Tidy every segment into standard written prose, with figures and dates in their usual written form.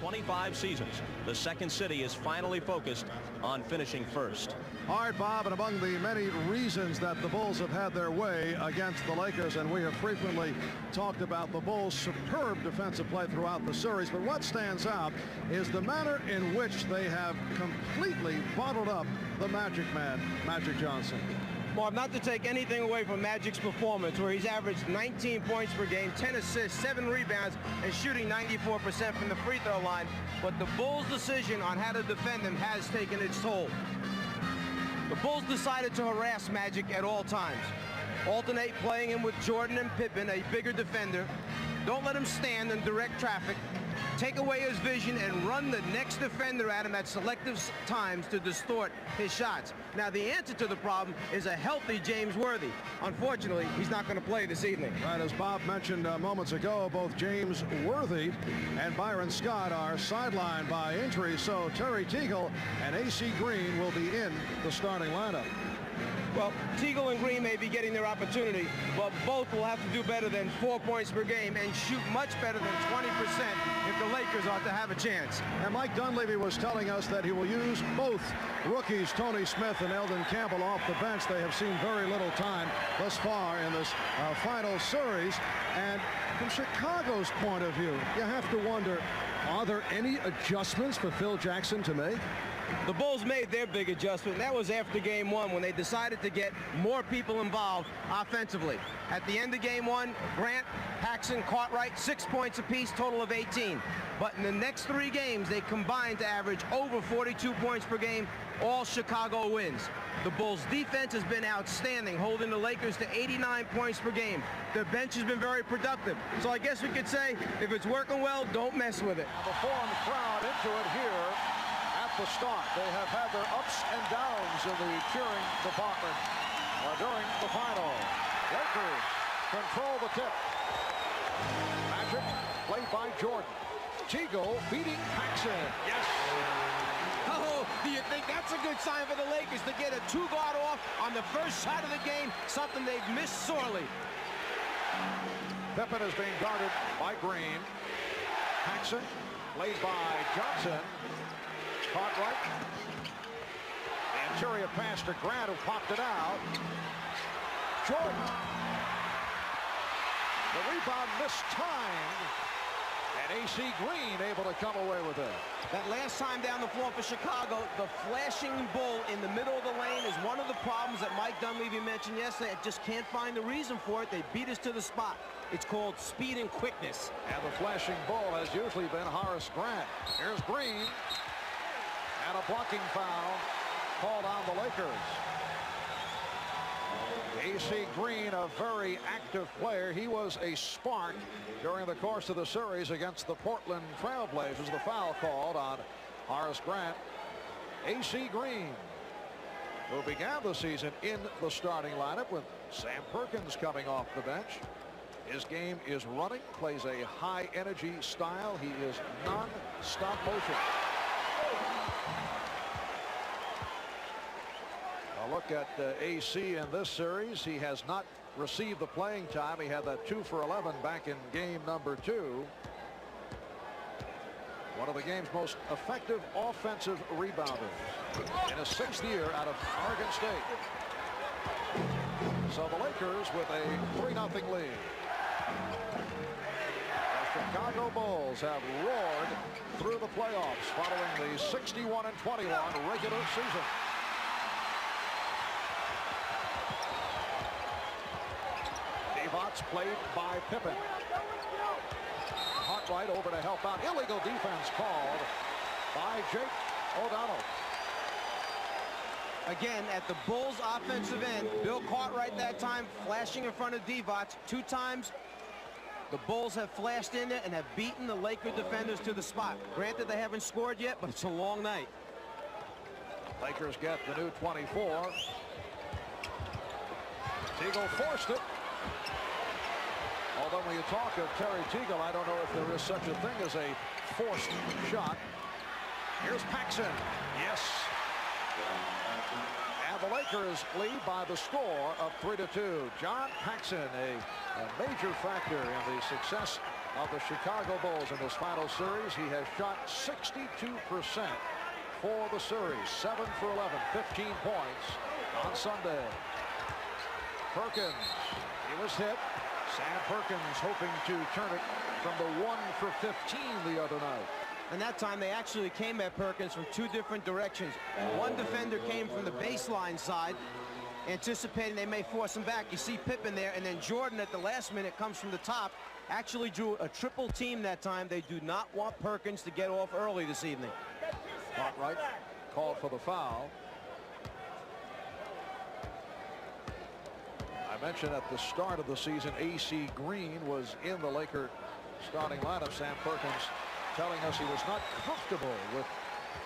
25 seasons, the second city is finally focused on finishing first. All right, Bob, and among the many reasons that the Bulls have had their way against the Lakers, and we have frequently talked about the Bulls' superb defensive play throughout the series, but what stands out is the manner in which they have completely bottled up the Magic Man, Magic Johnson. Marv, not to take anything away from Magic's performance, where he's averaged 19 points per game, 10 assists, 7 rebounds, and shooting 94% from the free throw line, but the Bulls' decision on how to defend him has taken its toll. The Bulls decided to harass Magic at all times. Alternate playing him with Jordan and Pippen, a bigger defender. Don't let him stand in direct traffic. Take away his vision and run the next defender at him at selective times to distort his shots. Now, the answer to the problem is a healthy James Worthy. Unfortunately, he's not going to play this evening. Right, as Bob mentioned moments ago, both James Worthy and Byron Scott are sidelined by injury, so Terry Teagle and A.C. Green will be in the starting lineup. Well, Teagle and Green may be getting their opportunity, but both will have to do better than 4 points per game and shoot much better than 20% if the Lakers are to have a chance. And Mike Dunleavy was telling us that he will use both rookies, Tony Smith and Eldon Campbell, off the bench. They have seen very little time thus far in this final series. And from Chicago's point of view, you have to wonder, are there any adjustments for Phil Jackson to make? The Bulls made their big adjustment, and that was after Game 1 when they decided to get more people involved offensively. At the end of Game 1, Grant, Paxson, Cartwright, 6 points apiece, total of 18. But in the next 3 games, they combined to average over 42 points per game. All Chicago wins. The Bulls' defense has been outstanding, holding the Lakers to 89 points per game. Their bench has been very productive. So I guess we could say, if it's working well, don't mess with it. The foreign crowd into it here. The start. They have had their ups and downs in the cheering department during the final. Lakers control the tip. Magic played by Jordan. Teagle beating Paxson. Yes. Oh, do you think that's a good sign for the Lakers to get a 2-guard off on the first shot of the game? Something they've missed sorely. Pippen is being guarded by Green. Paxson played by Johnson. Cartwright. The interior pass to Grant, who popped it out. Jordan. The rebound mistimed. And A.C. Green able to come away with it. That last time down the floor for Chicago, the flashing bull in the middle of the lane is one of the problems that Mike Dunleavy mentioned yesterday. I just can't find the reason for it. They beat us to the spot. It's called speed and quickness. And the flashing bull has usually been Horace Grant. Here's Green. And a blocking foul called on the Lakers. A.C. Green, a very active player. He was a spark during the course of the series against the Portland Trailblazers. The foul called on Horace Grant. A.C. Green, who began the season in the starting lineup with Sam Perkins coming off the bench. His game is running, plays a high-energy style. He is non-stop motion. A look at AC in this series. He has not received the playing time. He had that 2 for 11 back in game number 2. One of the game's most effective offensive rebounders in his 6th year out of Oregon State. So the Lakers with a 3-0 lead. The Chicago Bulls have roared through the playoffs following the 61-21 regular season. Divac played by Pippen. Cartwright over to help out. Illegal defense called by Jake O'Donnell. Again, at the Bulls' offensive end, Bill Cartwright that time flashing in front of Divac 2 times. The Bulls have flashed in there and have beaten the Laker defenders to the spot. Granted, they haven't scored yet, but it's a long night. Lakers get the new 24. Teagle forced it. Although when you talk of Terry Teagle, I don't know if there is such a thing as a forced shot. Here's Paxson. Yes. And the Lakers lead by the score of 3-2. John Paxson, a major factor in the success of the Chicago Bulls in this final series. He has shot 62% for the series. 7 for 11, 15 points on Sunday. Perkins, he was hit. Sam Perkins hoping to turn it from the 1 for 15 the other night. And that time they actually came at Perkins from two different directions. One defender came from the baseline side, anticipating they may force him back. You see Pippen there, and then Jordan at the last minute comes from the top. Actually drew a triple team that time. They do not want Perkins to get off early this evening. Cartwright called for the foul. I mentioned at the start of the season, A.C. Green was in the Laker starting lineup. Sam Perkins telling us he was not comfortable with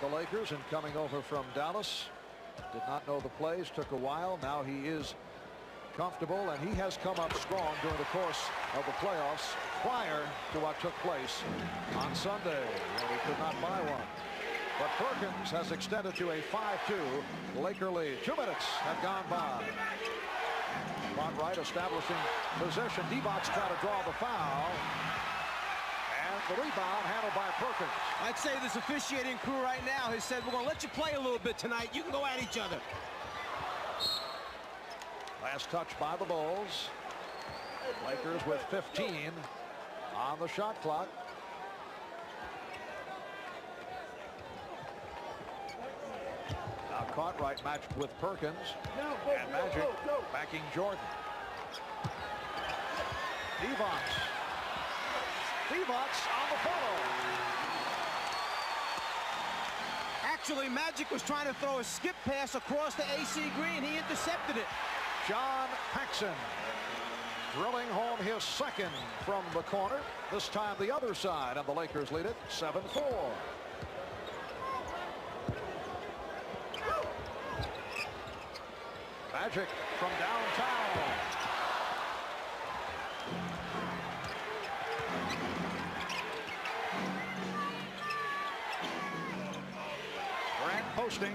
the Lakers and coming over from Dallas. Did not know the plays, took a while. Now he is comfortable, and he has come up strong during the course of the playoffs prior to what took place on Sunday, when he could not buy one. But Perkins has extended to a 5-2 Laker lead. 2 minutes have gone by. Cartwright establishing possession. Divac trying to draw the foul. And the rebound handled by Perkins. I'd say this officiating crew right now has said, we're going to let you play a little bit tonight. You can go at each other. Last touch by the Bulls. Lakers with 15 on the shot clock. Now Cartwright matched with Perkins. And Magic backing Jordan. Divac. Divac on the follow. Actually, Magic was trying to throw a skip pass across to A.C. Green. He intercepted it. John Paxson drilling home his second from the corner. This time the other side, and the Lakers lead it 7-4. Magic from downtown. Grant posting.